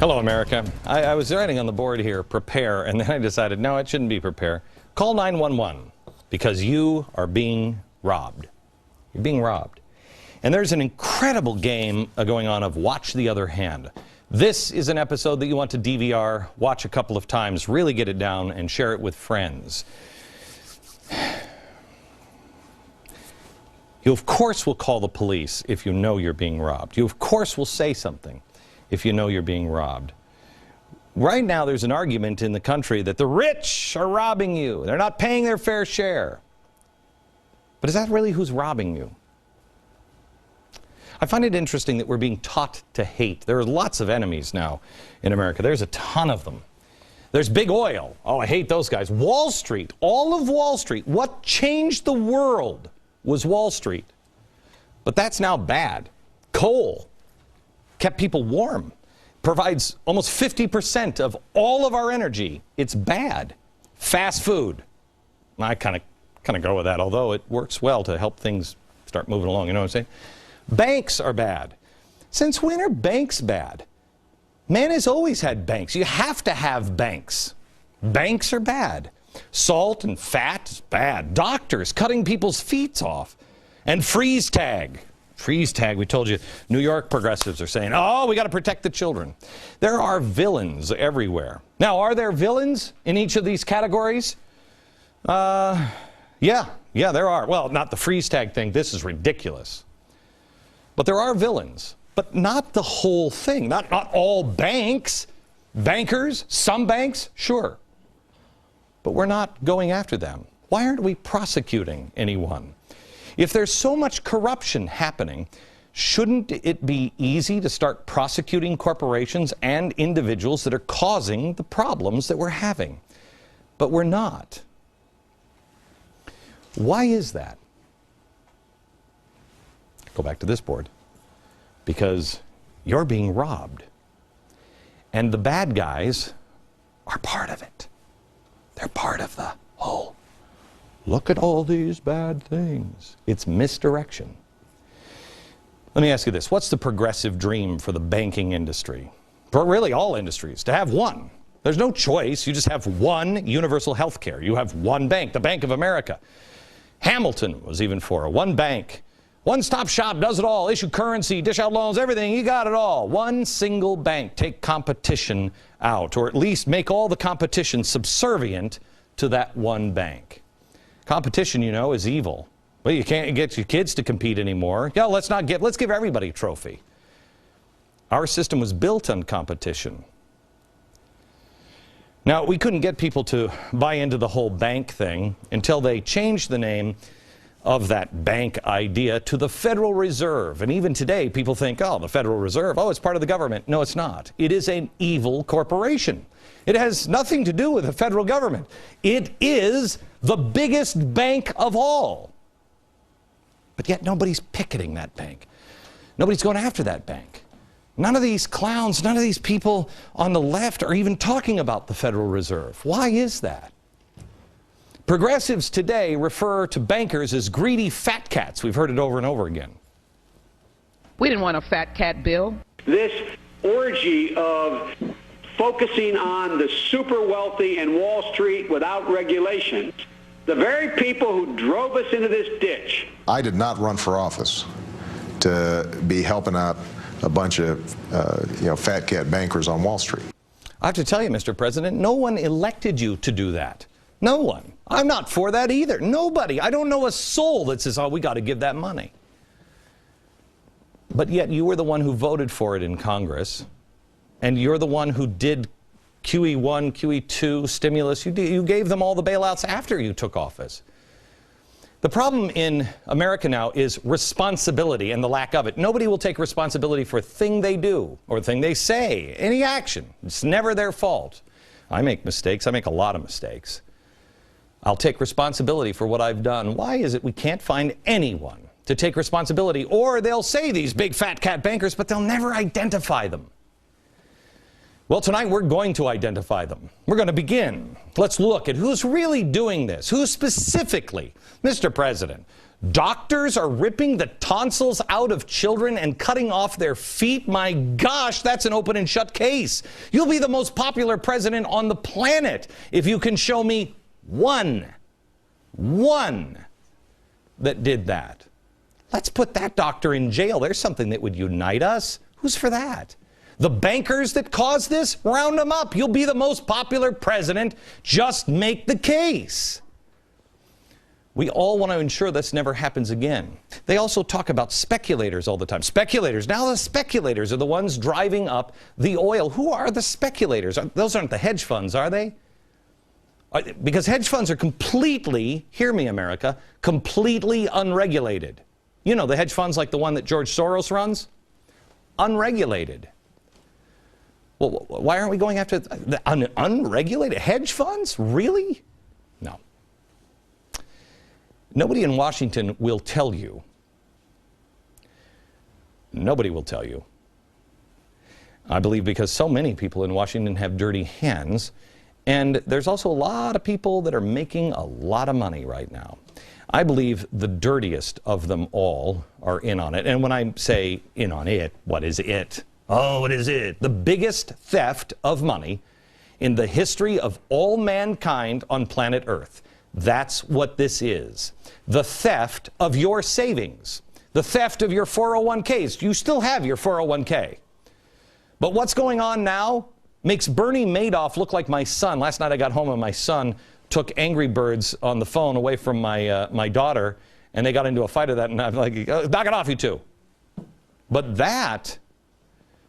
Hello, America. I was writing on the board here, prepare, and then I decided, no, it shouldn't be prepare. Call 911, because you are being robbed. You're being robbed. And there's an incredible game going on of Watch the Other Hand. This is an episode that you want to DVR, watch a couple of times, really get it down, and share it with friends. You, of course, will call the police if you know you're being robbed. You, of course, will say something if you know you're being robbed. Right now, there's an argument in the country that the rich are robbing you. They're not paying their fair share. But is that really who's robbing you? I find it interesting that we're being taught to hate. There are lots of enemies now in America. There's a ton of them. There's big oil. Oh, I hate those guys. Wall Street, all of Wall Street. What changed the world was Wall Street. But that's now bad. Coal kept people warm. Provides almost 50% of all of our energy. It's bad. Fast food. I kind of go with that, although it works well to help things start moving along, you know what I'm saying? Banks are bad. Since when are banks bad? Man has always had banks. You have to have banks. Banks are bad. Salt and fat is bad. Doctors cutting people's feet off. And freeze tag. Freeze tag, we told you, New York progressives are saying, oh, we got to protect the children. There are villains everywhere. Now, are there villains in each of these categories? Yeah, there are. Well, not the freeze tag thing. This is ridiculous. But there are villains. But not the whole thing. Not all banks. Bankers, some banks, sure. But we're not going after them. Why aren't we prosecuting anyone? If there's so much corruption happening, shouldn't it be easy to start prosecuting corporations and individuals that are causing the problems that we're having? But we're not. Why is that? Go back to this board. Because you're being robbed. And the bad guys are part of it. They're part of the whole. Look at all these bad things. It's misdirection. Let me ask you this. What's the progressive dream for the banking industry? For really all industries, to have one. There's no choice. You just have one universal health care. You have one bank, the Bank of America. Hamilton was even for one bank. One-stop shop does it all. Issue currency, dish out loans, everything. You got it all. One single bank. Take competition out, or at least make all the competition subservient to that one bank. Competition, you know, is evil. Well, you can't get your kids to compete anymore. Yeah, let's give everybody a trophy. Our system was built on competition. Now, we couldn't get people to buy into the whole bank thing until they changed the name of that bank idea to the Federal Reserve. And even today, people think, oh, the Federal Reserve, oh, it's part of the government. No, it's not. It is an evil corporation. It has nothing to do with the federal government. It is the biggest bank of all. But yet nobody's picketing that bank. Nobody's going after that bank. None of these clowns, none of these people on the left are even talking about the Federal Reserve. Why is that? Progressives today refer to bankers as greedy fat cats. We've heard it over and over again. We didn't want a fat cat bill. This orgy of focusing on the super wealthy and Wall Street without regulation, the very people who drove us into this ditch. I did not run for office to be helping out a bunch of fat cat bankers on Wall Street. I have to tell you, Mr. President, no one elected you to do that. No one. I'm not for that either. Nobody. I don't know a soul that says, oh, we got to give that money. But yet you were the one who voted for it in Congress. And you're the one who did QE1, QE2, stimulus. You gave them all the bailouts after you took office. The problem in America now is responsibility and the lack of it. Nobody will take responsibility for a thing they do or a thing they say, any action. It's never their fault. I make mistakes. I make a lot of mistakes. I'll take responsibility for what I've done. Why is it we can't find anyone to take responsibility? Or they'll say these big fat cat bankers, but they'll never identify them. Well, tonight we're going to identify them. We're going to begin. Let's look at who's really doing this. Who specifically? Mr. President, doctors are ripping the tonsils out of children and cutting off their feet? My gosh, that's an open and shut case. You'll be the most popular president on the planet if you can show me one that did that. Let's put that doctor in jail. There's something that would unite us. Who's for that? The bankers that caused this, round them up. You'll be the most popular president. Just make the case. We all want to ensure this never happens again. They also talk about speculators all the time. Speculators. Now the speculators are the ones driving up the oil. Who are the speculators? Those aren't the hedge funds, are they? Because hedge funds are completely, hear me America, completely unregulated. You know, the hedge funds like the one that George Soros runs? Unregulated. Well, why aren't we going after the unregulated hedge funds? Really? No. Nobody in Washington will tell you. Nobody will tell you. I believe because so many people in Washington have dirty hands, and there's also a lot of people that are making a lot of money right now. I believe the dirtiest of them all are in on it. And when I say in on it, what is it? Oh, what is it? The biggest theft of money in the history of all mankind on planet Earth. That's what this is. The theft of your savings. The theft of your 401ks. You still have your 401k. But what's going on now makes Bernie Madoff look like my son. Last night I got home and my son took Angry Birds on the phone away from my daughter, and they got into a fight of that, and I'm like, knock it off, you two. But that,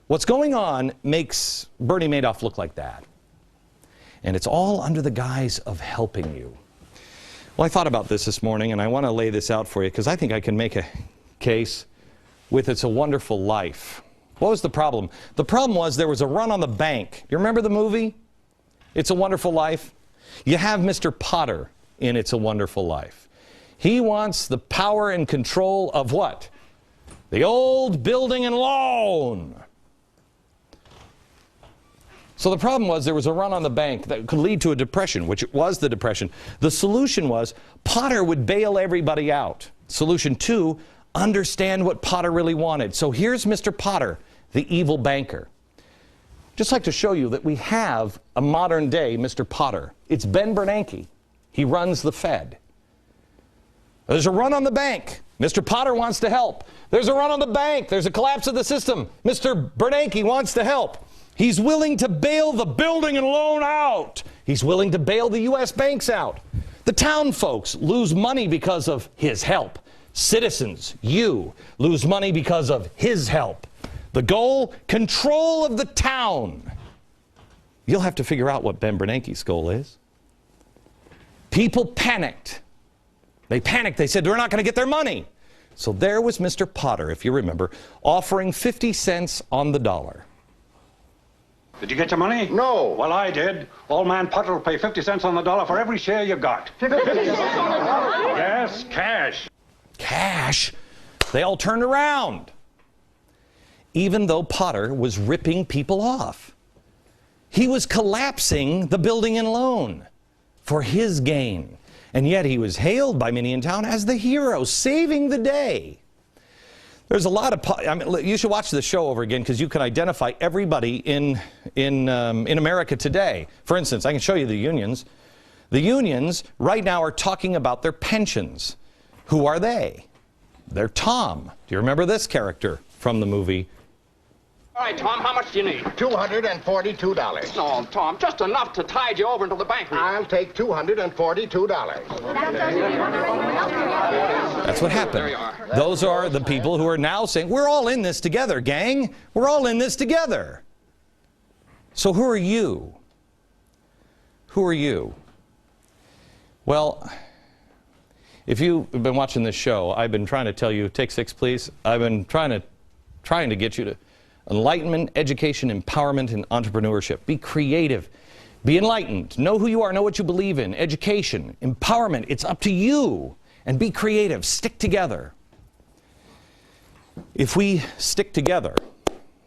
what's going on makes Bernie Madoff look like that. And it's all under the guise of helping you. Well, I thought about this morning, and I want to lay this out for you, because I think I can make a case with It's a Wonderful Life. What was the problem? The problem was there was a run on the bank. You remember the movie, It's a Wonderful Life? You have Mr. Potter in It's a Wonderful Life. He wants the power and control of what? The old building and loan. So the problem was there was a run on the bank that could lead to a depression, which it was the depression. The solution was Potter would bail everybody out. Solution 2, understand what Potter really wanted. So here's Mr. Potter, the evil banker. Just like to show you that we have a modern day Mr. Potter. It's Ben Bernanke. He runs the Fed. There's a run on the bank. Mr. Potter wants to help. There's a run on the bank. There's a collapse of the system. Mr. Bernanke wants to help. He's willing to bail the building and loan out. He's willing to bail the U.S. banks out. The town folks lose money because of his help. Citizens, you, lose money because of his help. The goal, control of the town. You'll have to figure out what Ben Bernanke's goal is. People panicked. They panicked. They said they're not going to get their money. So there was Mr. Potter, if you remember, offering 50 cents on the dollar. Did you get your money? No. Well, I did. Old man Potter will pay 50 cents on the dollar for every share you got. 50 cents on the dollar? Yes, cash. Cash? They all turned around. Even though Potter was ripping people off. He was collapsing the building and loan for his gain. And yet he was hailed by many in town as the hero, saving the day. There's a lot of, you should watch the show over again because you can identify everybody in America today. For instance, I can show you the unions. The unions right now are talking about their pensions. Who are they? They're Tom. Do you remember this character from the movie? All right, Tom, how much do you need? $242. No, Tom, just enough to tide you over until the bank reads. I'll take $242. That's what happened. There you are. Those are the people who are now saying, we're all in this together, gang. We're all in this together. So who are you? Who are you? Well, if you've been watching this show, I've been trying to tell you, take 6 please. I've been trying to get you to enlightenment, education, empowerment, and entrepreneurship. Be creative. Be enlightened. Know who you are. Know what you believe in. Education, empowerment. It's up to you. And be creative. Stick together. If we stick together,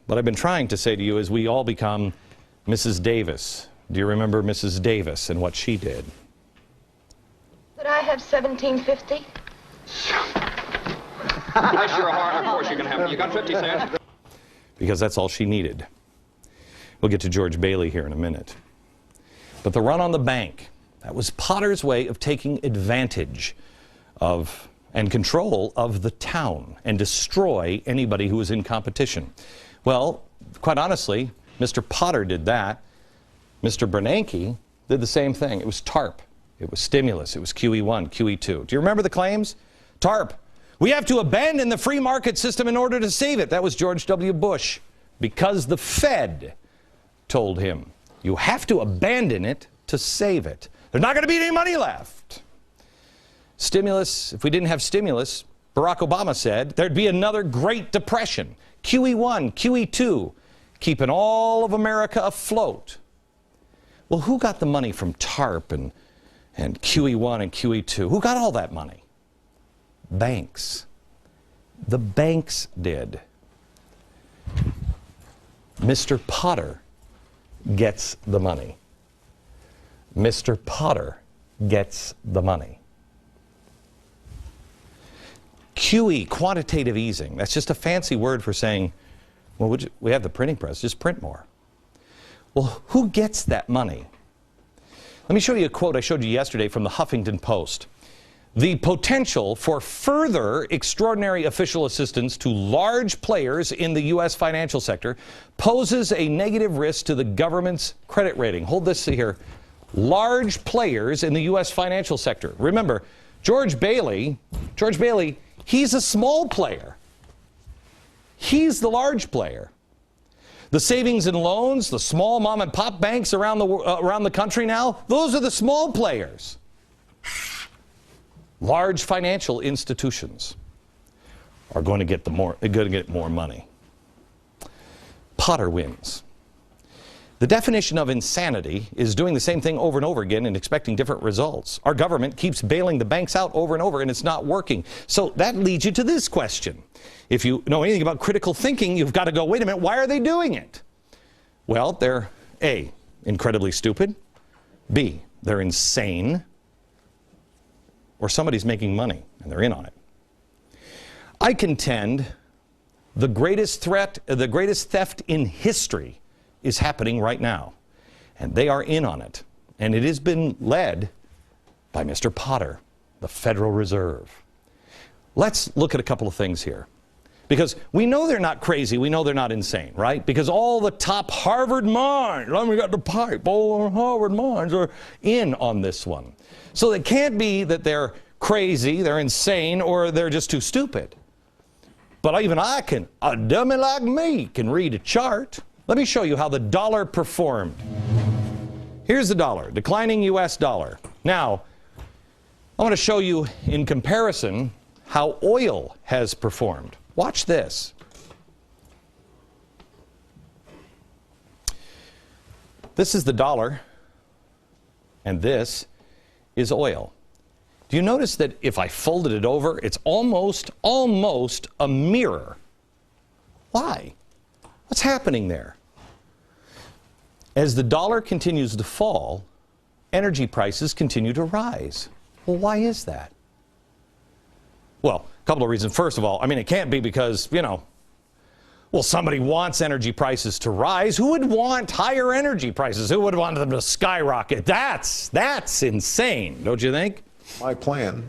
what I've been trying to say to you is we all become Mrs. Davis. Do you remember Mrs. Davis and what she did? Could I have $17.50? Bless your heart, of course you can have it. You got 50 cents? Because that's all she needed. We'll get to George Bailey here in a minute. But the run on the bank, that was Potter's way of taking advantage of and control of the town and destroy anybody who was in competition. Well, quite honestly, Mr. Potter did that. Mr. Bernanke did the same thing. It was TARP. It was stimulus. It was QE1, QE2. Do you remember the claims? TARP. We have to abandon the free market system in order to save it. That was George W. Bush. Because the Fed told him, you have to abandon it to save it. There's not going to be any money left. Stimulus, if we didn't have stimulus, Barack Obama said, there'd be another Great Depression. QE1, QE2, keeping all of America afloat. Well, who got the money from TARP and QE1 and QE2? Who got all that money? Banks. The banks did. Mr. Potter gets the money. Mr. Potter gets the money. QE, quantitative easing, that's just a fancy word for saying, well, we have the printing press, just print more. Well, who gets that money? Let me show you a quote I showed you yesterday from the Huffington Post. The potential for further extraordinary official assistance to large players in the U.S. financial sector poses a negative risk to the government's credit rating. Hold this here. Large players in the U.S. financial sector. Remember, George Bailey, he's a small player. He's the large player. The savings and loans, the small mom and pop banks around the country now, those are the small players. Large financial institutions are going to get more money. Potter wins. The definition of insanity is doing the same thing over and over again and expecting different results. Our government keeps bailing the banks out over and over, and it's not working. So that leads you to this question. If you know anything about critical thinking, you've got to go, wait a minute, why are they doing it? Well, they're A, incredibly stupid, B, they're insane, or somebody's making money and they're in on it. I contend the greatest threat, the greatest theft in history is happening right now, and they are in on it. And it has been led by Mr. Potter, the Federal Reserve. Let's look at a couple of things here. Because we know they're not crazy, we know they're not insane, right? Because all the top Harvard minds, we got the pipe, all the Harvard minds are in on this one. So it can't be that they're crazy, they're insane, or they're just too stupid. But even a dummy like me can read a chart. Let me show you how the dollar performed. Here's the dollar, declining U.S. dollar. Now, I want to show you in comparison how oil has performed. Watch this. This is the dollar, and this is oil. Do you notice that if I folded it over, it's almost a mirror? Why? What's happening there? As the dollar continues to fall, energy prices continue to rise. Well, why is that? Well, a couple of reasons. First of all, it can't be because, somebody wants energy prices to rise. Who would want higher energy prices? Who would want them to skyrocket? That's insane, don't you think? My plan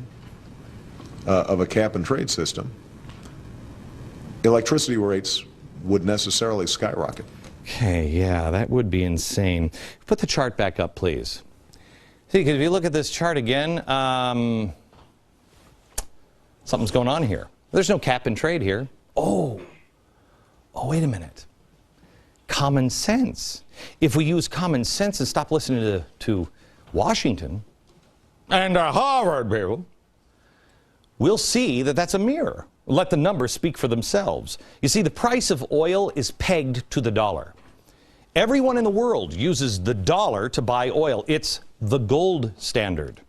of a cap and trade system, electricity rates would necessarily skyrocket. Okay, yeah, that would be insane. Put the chart back up, please. See, because if you look at this chart again, something's going on here. There's no cap and trade here. Oh, wait a minute. Common sense. If we use common sense and stop listening to Washington and Harvard people, we'll see that that's a mirror. Let the numbers speak for themselves. You see, the price of oil is pegged to the dollar. Everyone in the world uses the dollar to buy oil. It's the gold standard.